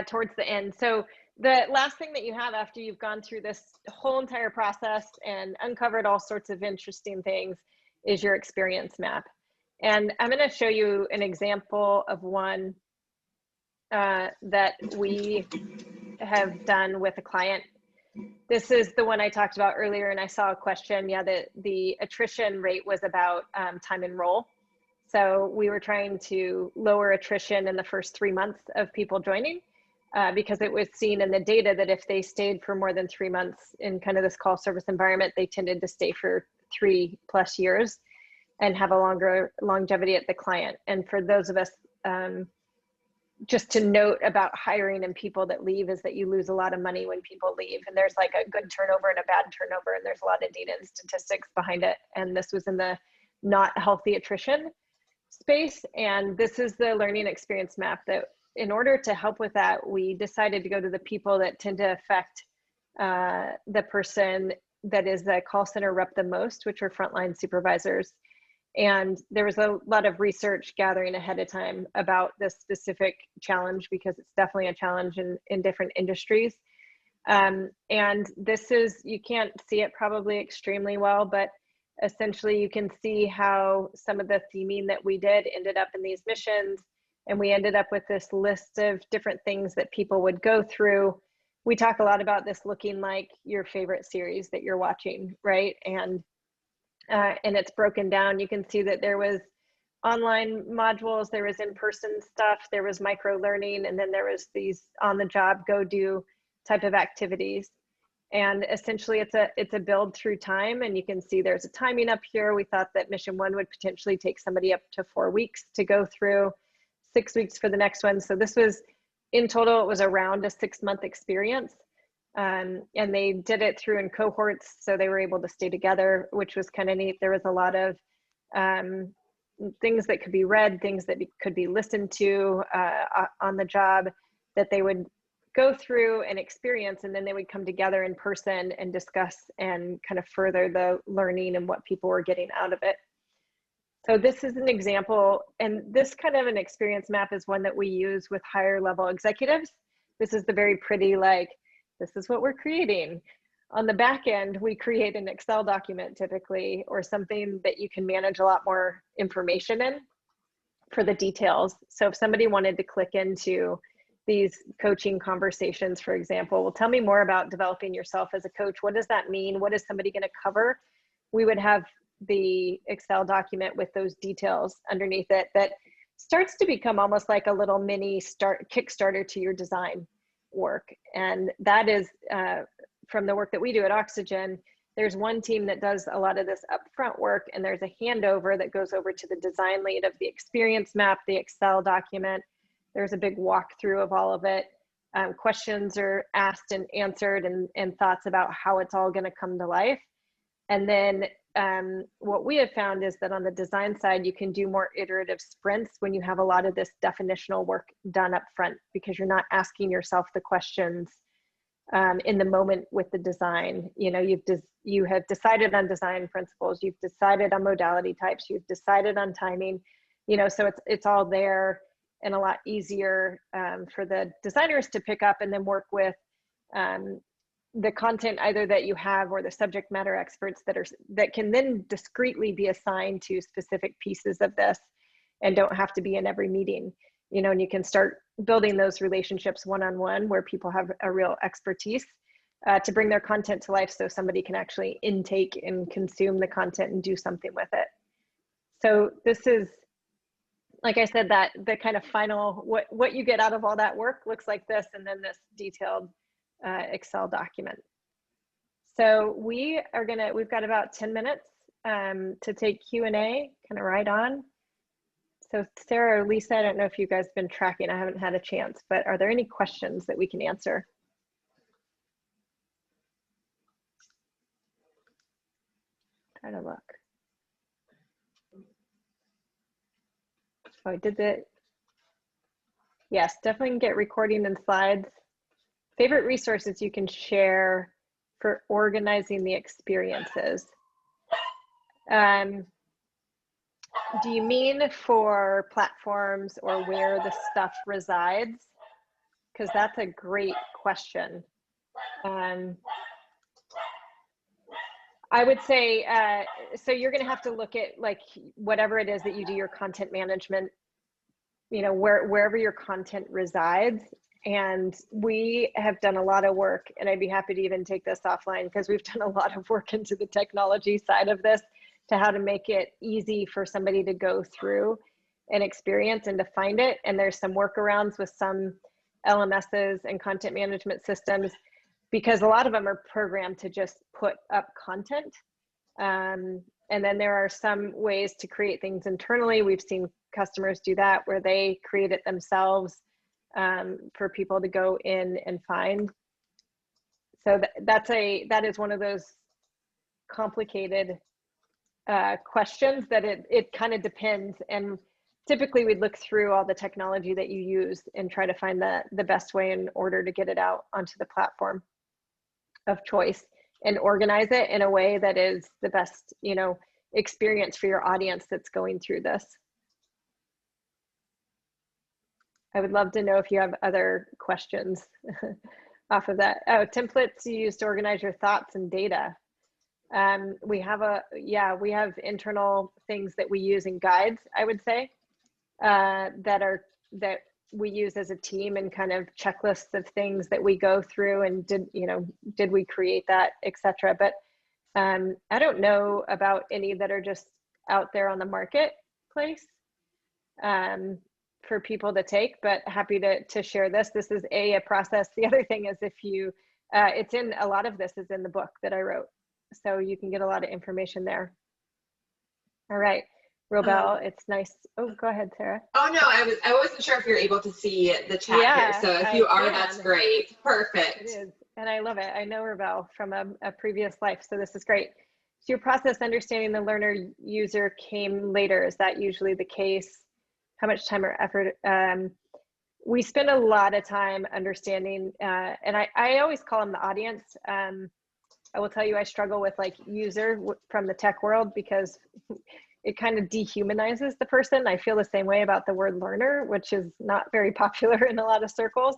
A: towards the end. So the last thing that you have after you've gone through this whole entire process and uncovered all sorts of interesting things is your experience map. And I'm going to show you an example of one that we have done with a client. This is the one I talked about earlier, and I saw a question. Yeah, the attrition rate was about time in role. So we were trying to lower attrition in the first 3 months of people joining because it was seen in the data that if they stayed for more than 3 months in kind of this call service environment, they tended to stay for 3+ years and have a longer longevity at the client. And for those of us, just to note about hiring and people that leave is that you lose a lot of money when people leave, and there's like a good turnover and a bad turnover, and there's a lot of data and statistics behind it. And this was in the not healthy attrition space. And this is the learning experience map that in order to help with that, we decided to go to the people that tend to affect the person that is the call center rep the most, which are frontline supervisors. And there was a lot of research gathering ahead of time about this specific challenge, because it's definitely a challenge in different industries. And this is, you can't see it probably extremely well, but essentially you can see how some of the theming that we did ended up in these missions. And we ended up with this list of different things that people would go through. We talk a lot about this looking like your favorite series that you're watching, right? And it's broken down. You can see that there was online modules, there was in-person stuff, there was micro learning, and then there was these on-the-job go-do type of activities. And essentially it's a build through time, and you can see there's a timing up here. We thought that mission 1 would potentially take somebody up to 4 weeks to go through, 6 weeks for the next one. So this was, in total, it was around a 6-month experience. And they did it through in cohorts, so they were able to stay together, which was kind of neat. There was a lot of things that could be read, things that could be listened to on the job that they would go through and experience, and then they would come together in person and discuss and kind of further the learning and what people were getting out of it. So this is an example, and this kind of an experience map is one that we use with higher level executives. This is the very pretty, like, this is what we're creating. On the back end, we create an Excel document typically, or something that you can manage a lot more information in for the details. So if somebody wanted to click into these coaching conversations, for example, well, tell me more about developing yourself as a coach. What does that mean? What is somebody going to cover? We would have the Excel document with those details underneath it that starts to become almost like a little mini Kickstarter to your design work. And that is from the work that we do at Oxygen. There's one team that does a lot of this upfront work, and there's a handover that goes over to the design lead of the experience map, the Excel document. There's a big walkthrough of all of it. Questions are asked and answered, and thoughts about how it's all going to come to life. And then what we have found is that on the design side, you can do more iterative sprints when you have a lot of this definitional work done up front, because you're not asking yourself the questions in the moment with the design. You know, you have decided on design principles, you've decided on modality types, you've decided on timing, you know, so it's all there, and a lot easier for the designers to pick up and then work with the content either that you have or the subject matter experts that can then discreetly be assigned to specific pieces of this and don't have to be in every meeting, you know. And you can start building those relationships one-on-one where people have a real expertise to bring their content to life, so somebody can actually intake and consume the content and do something with it. So this is, like I said, that the kind of final, what you get out of all that work looks like this, and then this detailed Excel document. So we've got about 10 minutes to take Q&A, kind of right on. So Sarah or Lisa, I don't know if you guys have been tracking, I haven't had a chance, but are there any questions that we can answer? Try to look. Oh, I did the, yes, definitely can get recording and slides. Favorite resources you can share for organizing the experiences. Do you mean for platforms or where the stuff resides? Because that's a great question. I would say, so you're going to have to look at like whatever it is that you do your content management, you know, wherever your content resides. And we have done a lot of work, and I'd be happy to even take this offline because we've done a lot of work into the technology side of this to how to make it easy for somebody to go through an experience and to find it. And there's some workarounds with some LMSs and content management systems, because a lot of them are programmed to just put up content. And then there are some ways to create things internally. We've seen customers do that where they create it themselves for people to go in and find. So that is one of those complicated questions that it kind of depends. And typically we'd look through all the technology that you use and try to find the best way in order to get it out onto the platform of choice and organize it in a way that is the best, you know, experience for your audience that's going through this. I would love to know if you have other questions off of that. Oh, templates you use to organize your thoughts and data. We have internal things that we use in guides, I would say, that we use as a team, and kind of checklists of things that we go through and did we create that, etc. But I don't know about any that are just out there on the marketplace for people to take, but happy to share this. This is a process. The other thing is, if you, it's in, a lot of this is in the book that I wrote. So you can get a lot of information there. All right, Robel, it's nice. Oh, go ahead, Sarah.
B: Oh no, I wasn't sure if you're able to see the chat here. So if you are, that's great. Perfect.
A: It is, and I love it. I know Robel from a previous life, so this is great. So your process understanding the learner user came later. Is that usually the case? How much time or effort? We spend a lot of time understanding, and I always call them the audience. I will tell you, I struggle with like user from the tech world, because it kind of dehumanizes the person. I feel the same way about the word learner, which is not very popular in a lot of circles.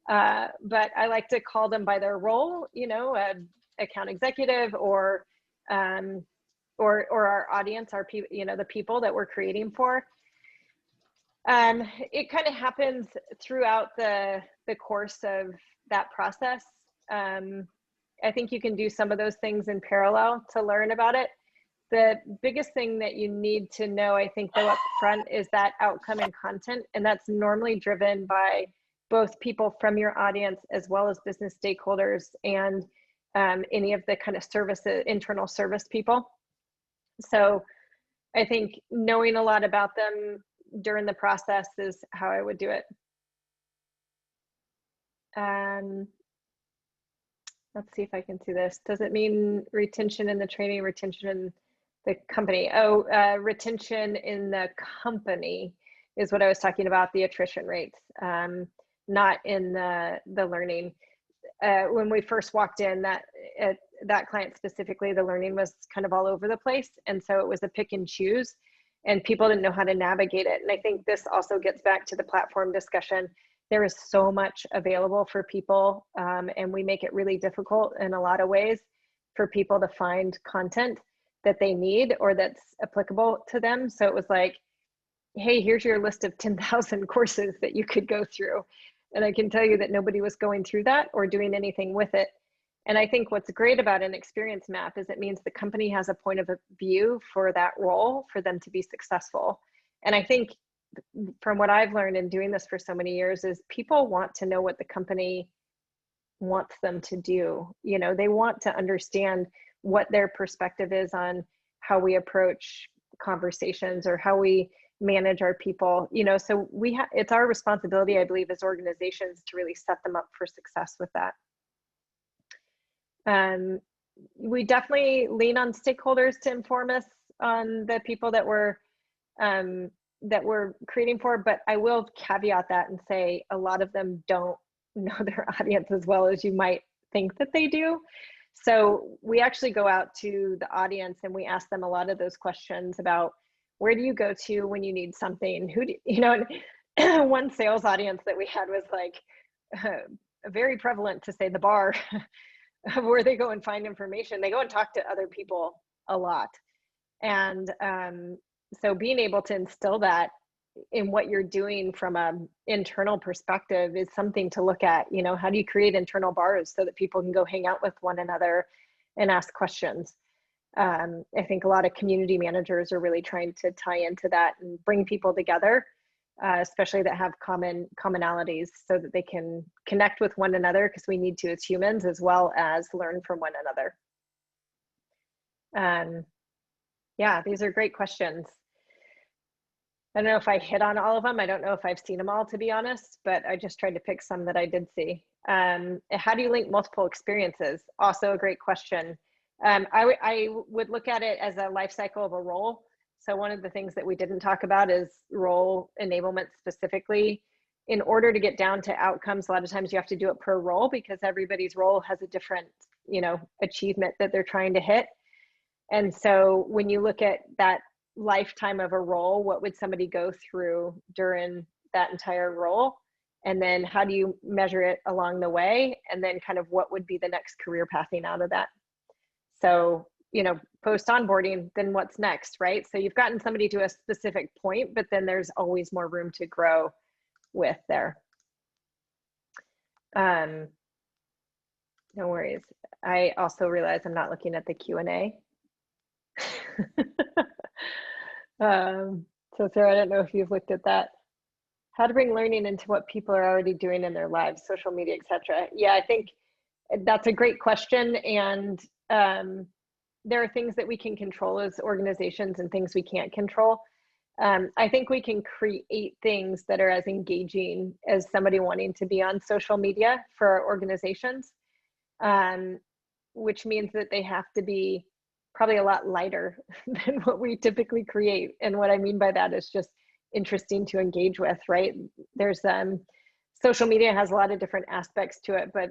A: But I like to call them by their role, you know, account executive or our audience, our people, you know, the people that we're creating for. It kind of happens throughout the course of that process. I think you can do some of those things in parallel to learn about it. The biggest thing that you need to know, I think, though, up front is that outcome and content. And that's normally driven by both people from your audience as well as business stakeholders and any of the kind of internal service people. So I think knowing a lot about them during the process is how I would do it. Let's see if I can see this. Does it mean retention in the training, retention in the company? Oh, retention in the company is what I was talking about, the attrition rates, not in the learning. When we first walked in, that client specifically, the learning was kind of all over the place. And so it was a pick and choose, and people didn't know how to navigate it. And I think this also gets back to the platform discussion. There is so much available for people, and we make it really difficult in a lot of ways for people to find content that they need or that's applicable to them. So it was like, hey, here's your list of 10,000 courses that you could go through. And I can tell you that nobody was going through that or doing anything with it. And I think what's great about an experience map is it means the company has a point of view for that role for them to be successful. And I think from what I've learned in doing this for so many years is people want to know what the company wants them to do. You know, they want to understand what their perspective is on how we approach conversations or how we manage our people, you know, so it's our responsibility, I believe, as organizations to really set them up for success with that. We definitely lean on stakeholders to inform us on the people that we're that we're creating for, but I will caveat that and say a lot of them don't know their audience as well as you might think that they do. So we actually go out to the audience and we ask them a lot of those questions about where do you go to when you need something? Who do you know? And one sales audience that we had was like very prevalent to say the bar of where they go and find information. They go and talk to other people a lot. And so being able to instill that in what you're doing from an internal perspective is something to look at. You know, how do you create internal bars so that people can go hang out with one another and ask questions? I think a lot of community managers are really trying to tie into that and bring people together, especially that have commonalities, so that they can connect with one another, because we need to as humans, as well as learn from one another. Yeah, these are great questions. I don't know if I hit on all of them. I don't know if I've seen them all, to be honest, but I just tried to pick some that I did see. How do you link multiple experiences? Also a great question. I would look at it as a life cycle of a role. So one of the things that we didn't talk about is role enablement specifically. In order to get down to outcomes, a lot of times you have to do it per role, because everybody's role has a different, you know, achievement that they're trying to hit. And so when you look at that lifetime of a role, what would somebody go through during that entire role? And then how do you measure it along the way? And then kind of what would be the next career pathing out of that? So, you know, post onboarding, then what's next, right? So you've gotten somebody to a specific point, but then there's always more room to grow with there. No worries. I also realize I'm not looking at the Q&A. So Sarah, I don't know if you've looked at that. How to bring learning into what people are already doing in their lives, social media, etc. Yeah, I think that's a great question. And there are things that we can control as organizations and things we can't control. I think we can create things that are as engaging as somebody wanting to be on social media for our organizations, which means that they have to be probably a lot lighter than what we typically create. And what I mean by that is just interesting to engage with, right? There's social media has a lot of different aspects to it, but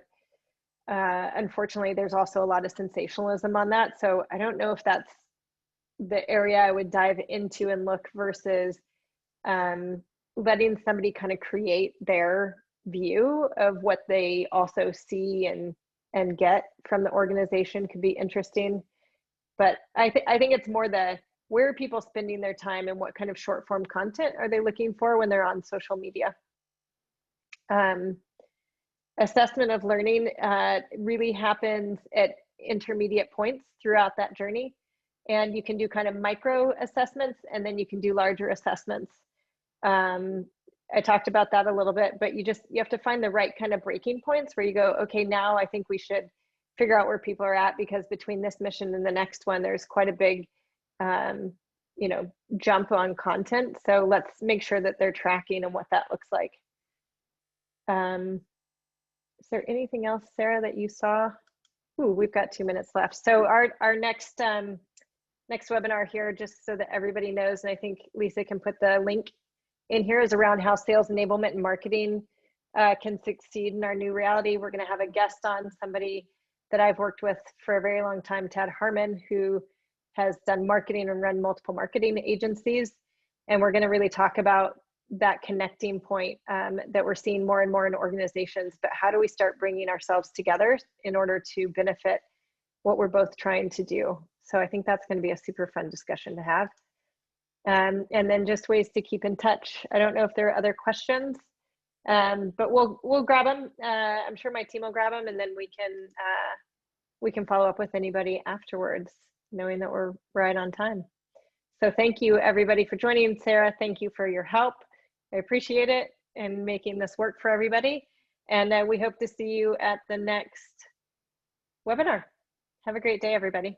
A: unfortunately, there's also a lot of sensationalism on that. So I don't know if that's the area I would dive into and look, versus letting somebody kind of create their view of what they also see and get from the organization could be interesting. But I think it's more where are people spending their time and what kind of short form content are they looking for when they're on social media? Assessment of learning really happens at intermediate points throughout that journey. And you can do kind of micro assessments, and then you can do larger assessments. I talked about that a little bit, but you have to find the right kind of breaking points where you go, okay, now I think we should figure out where people are at, because between this mission and the next one, there's quite a big, you know, jump on content. So let's make sure that they're tracking and what that looks like. Is there anything else, Sarah, that you saw? Ooh, we've got 2 minutes left. So our next webinar here, just so that everybody knows, and I think Lisa can put the link in here, is around how sales enablement and marketing can succeed in our new reality. We're going to have a guest on, somebody that I've worked with for a very long time, Tad Harmon, who has done marketing and run multiple marketing agencies. And we're going to really talk about that connecting point that we're seeing more and more in organizations, but how do we start bringing ourselves together in order to benefit what we're both trying to do? So I think that's going to be a super fun discussion to have. And then just ways to keep in touch. I don't know if there are other questions, but we'll grab them. I'm sure my team will grab them, and then we can follow up with anybody afterwards, knowing that we're right on time. So thank you everybody for joining. Sarah, thank you for your help. I appreciate it, and making this work for everybody. And we hope to see you at the next webinar. Have a great day, everybody.